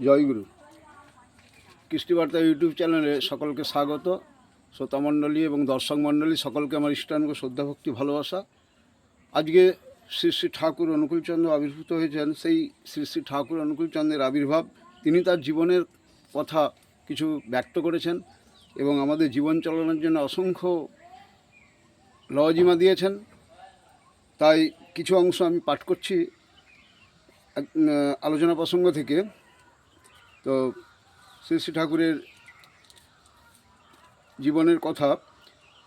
জয়গুরু। কৃষ্টিবার্তা YouTube চ্যানেলে সকলকে স্বাগত। শ্রোতামণ্ডলী এবং দর্শক মণ্ডলী সকলকে আমার ইষ্টানুগ শ্রদ্ধাভক্তি ভালোবাসা। আজকে শ্রী শ্রী ঠাকুর অনুকূলচন্দ্র আবির্ভূত হয়েছেন। সেই শ্রী শ্রী ঠাকুর অনুকূলচন্দ্রের আবির্ভাব, তিনি তার জীবনের কথা কিছু ব্যক্ত করেছেন এবং আমাদের জীবন চালানোর জন্য অসংখ্য লওজিমা দিয়েছেন। তাই কিছু অংশ আমি পাঠ করছি আলোচনা প্রসঙ্গ থেকে। তো শ্রী শ্রী ঠাকুরের জীবনের কথা।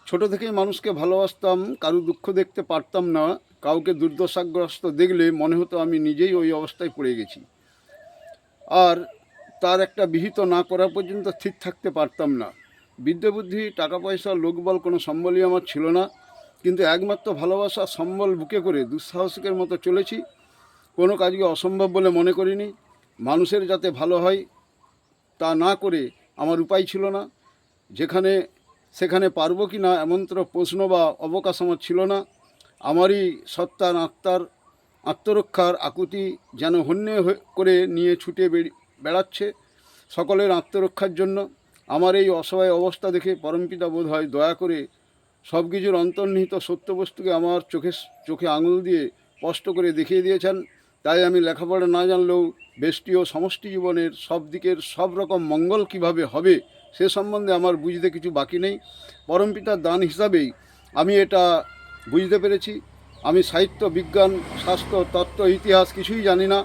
ছোট থেকেই মানুষকে ভালোবাসতাম, কারো দুঃখ দেখতে পারতাম না, কাউকে দুর্দশাগ্রস্ত দেখলে মনে হতো আমি নিজেই ওই অবস্থায় পড়ে গেছি, আর তার একটা বিহিত না করা পর্যন্ত স্থির থাকতে পারতাম না। বিদ্যা বুদ্ধি, টাকা পয়সা, লোকবল কোনো সম্বলই আমার ছিল না, কিন্তু একমাত্র ভালোবাসা সম্বল বুকে করে দুঃসাহসিকের মতো চলেছি। কোনো কাজকে অসম্ভব বলে মনে করিনি। মানুষের যাতে ভালো হয় তা না করে আমার উপায় ছিল না। যেখানে সেখানে পারবো কি না এমনতর প্রশ্ন বা অবকাশ আমার ছিল না। আমারই সত্তার আত্মরক্ষার আকুতি যেন হন্যে করে নিয়ে ছুটে বেড়াচ্ছে সকলের আত্মরক্ষার জন্য। আমার এই অসহায় অবস্থা দেখে পরমপিতা বোধ হয় দয়া করে সব কিছুর অন্তর্নিহিত সত্যবস্তুকে আমার চোখে আঙুল দিয়ে স্পষ্ট করে দেখিয়ে দিয়েছেন। তাই আমি লেখাপড়া না জানলেও ব্যষ্টি ও সমষ্টি জীবনের সব দিকের সব রকম মঙ্গল কিভাবে হবে সে সম্বন্ধে আমার বুঝতে কিছু বাকি নেই। পরমপিতার দান হিসাবেই আমি এটা বুঝতে পেরেছি। আমি সাহিত্য, বিজ্ঞান, শাস্ত্র, তত্ত্ব, ইতিহাস কিছুই জানি না,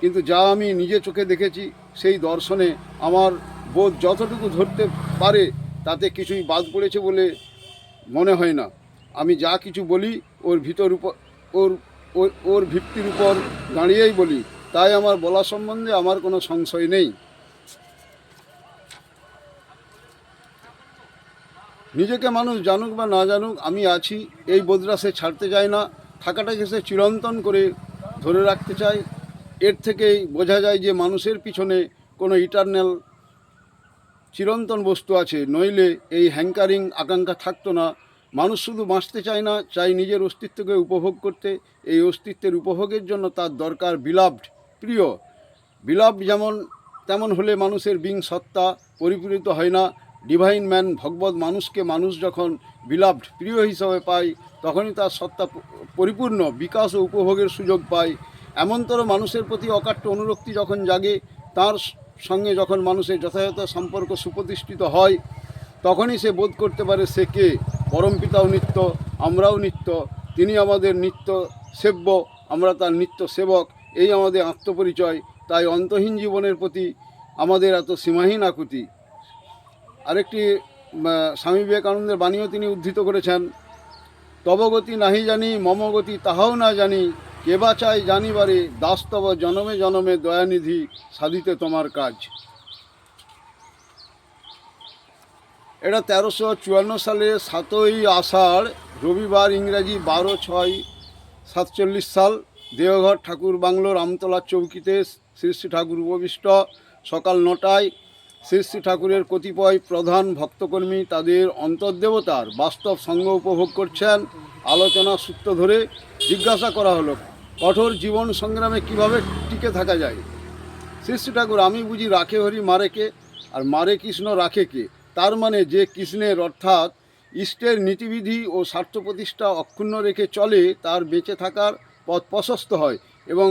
কিন্তু যা আমি নিজে চোখে দেখেছি সেই দর্শনে আমার বোধ যতটুকু ধরতে পারে তাতে কিছুই বাদ পড়েছে বলে মনে হয় না। আমি যা কিছু বলি ওর ভিত্তির উপর দাঁড়িয়েই বলি, তাই আমার বলা সম্বন্ধে আমার কোনো সংশয় নেই। নিজেকে মানুষ জানুক বা না জানুক, আমি আছি, এই বোধরা সে ছাড়তে চায় না। থাকাটাকে সে চিরন্তন করে ধরে রাখতে চায়। এর থেকেই বোঝা যায় যে মানুষের পিছনে কোনো ইটারনাল চিরন্তন বস্তু আছে, নইলে এই হ্যাঙ্কারিং আকাঙ্ক্ষা থাকতো না। মানুষ শুধু বাঁচতে চায় না, চাই নিজের অস্তিত্বকে উপভোগ করতে। এই অস্তিত্বের উপভোগের জন্য তার দরকার বিলাভড, প্রিয়। বিলাভড যেমন তেমন হলে মানুষের বিং সত্তা পরিপূরিত হয় না। ডিভাইন ম্যান, ভগবত মানুষকে মানুষ যখন বিলাভড, প্রিয় হিসাবে পায়, তখনই তার সত্তা পরিপূর্ণ বিকাশ ও উপভোগের সুযোগ পায়। এমনতর মানুষের প্রতি অকাট্য অনুরক্তি যখন জাগে, তার সঙ্গে যখন মানুষের যথাযথ সম্পর্ক সুপ্রতিষ্ঠিত হয়, তখনই সে বোধ করতে পারে সে কে। পরমপিতাও নিত্য, আমরাও নিত্য। তিনি আমাদের নিত্য সেব্য, আমরা তার নিত্য সেবক। এই আমাদের আত্মপরিচয়। তাই অন্তহীন জীবনের প্রতি আমাদের এত সীমাহীন আকুতি। আরেকটি স্বামী বিবেকানন্দের বাণীও তিনি উদ্ধৃত করেছেন। তব গতি নাহি জানি, মম গতি তাহাও না জানি, কেবা চাই জানিবারে, দাস্তব জনমে জনমে দয়ানিধি, সাধিতে তোমার কাজ। এটা 1354 সালে 7ই আষাঢ় রবিবার, ইংরাজি 12/6/47 সাল, দেওঘর ঠাকুর বাংলোর আমতলার চৌকিতে শ্রী শ্রী ঠাকুর উপবিষ্ট। সকাল 9টায় শ্রী শ্রী ঠাকুরের কতিপয় প্রধান ভক্তকর্মী তাদের অন্তর্দেবতার বাস্তব সঙ্গ উপভোগ করছেন। আলোচনা সূত্র ধরে জিজ্ঞাসা করা হলো, কঠোর জীবন সংগ্রামে কিভাবে টিকে থাকা যায়? শ্রী শ্রী ঠাকুর, আমি বুঝি রাখে হরি মারে কে, আর মারে কৃষ্ণ রাখে কে। তার মানে যে কৃষ্ণের অর্থাৎ ইষ্টের নীতিবিধি ও স্বার্থ প্রতিষ্ঠা অক্ষুণ্ণ রেখে চলে, তার বেঁচে থাকার পথ প্রশস্ত হয়, এবং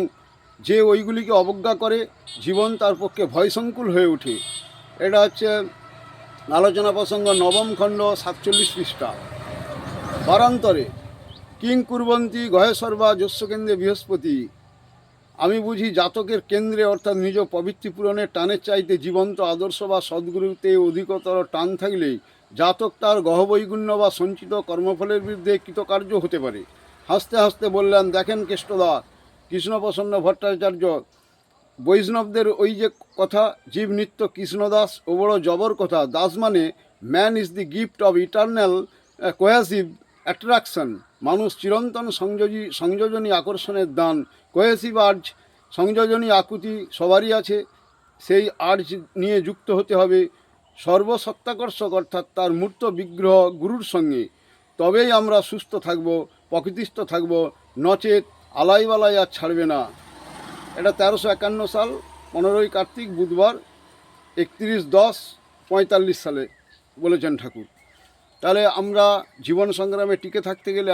যে ওইগুলিকে অবজ্ঞা করে জীবন তার পক্ষে ভয়সংকুল হয়ে ওঠে। এটা হচ্ছে আলোচনা প্রসঙ্গ 9ম খণ্ড 47 পৃষ্ঠা। বারান্তরে কিং কুর্বন্তী গহেশ্বর্বা যস্য কেন্দ্রে বৃহস্পতি। আমি বুঝি জাতকের কেন্দ্রে অর্থাৎ নিজ প্রবৃত্তি পূরণের টানের চাইতে জীবন্ত আদর্শ বা সদ্গুরুতে অধিকতর টান থাকলেই জাতক তার গহবৈগুণ্য বা সঞ্চিত কর্মফলের বিরুদ্ধে কৃতকার্য হতে পারে। হাসতে হাসতে বললেন, দেখেন কেষ্টদা, কৃষ্ণপ্রসন্ন ভট্টাচার্য, বৈষ্ণবদের ওই যে কথা, জীব নিত্য কৃষ্ণদাস, ও বড় জবর কথা। দাস মানে man is the gift of eternal cohesive attraction. মানুষ চিরন্তন সংযোজনী আকর্ষণের দান। কোহেসিভ আর্জ, সংযোজনী আকুতি সবারই আছে। সেই আর্জ নিয়ে যুক্ত হতে হবে সর্বসত্তাকর্ষক অর্থাৎ তার মূর্ত বিগ্রহ গুরুর সঙ্গে। তবেই আমরা সুস্থ থাকব, প্রকৃতিস্থ থাকব, নচেত আলাইবালাই আর ছাড়বে না। এটা 1351 সাল 15ই কার্তিক বুধবার 31/10/45 সালে বলেছেন ঠাকুর। তাহলে আমরা জীবন সংগ্রামে টিকে থাকতে গেলে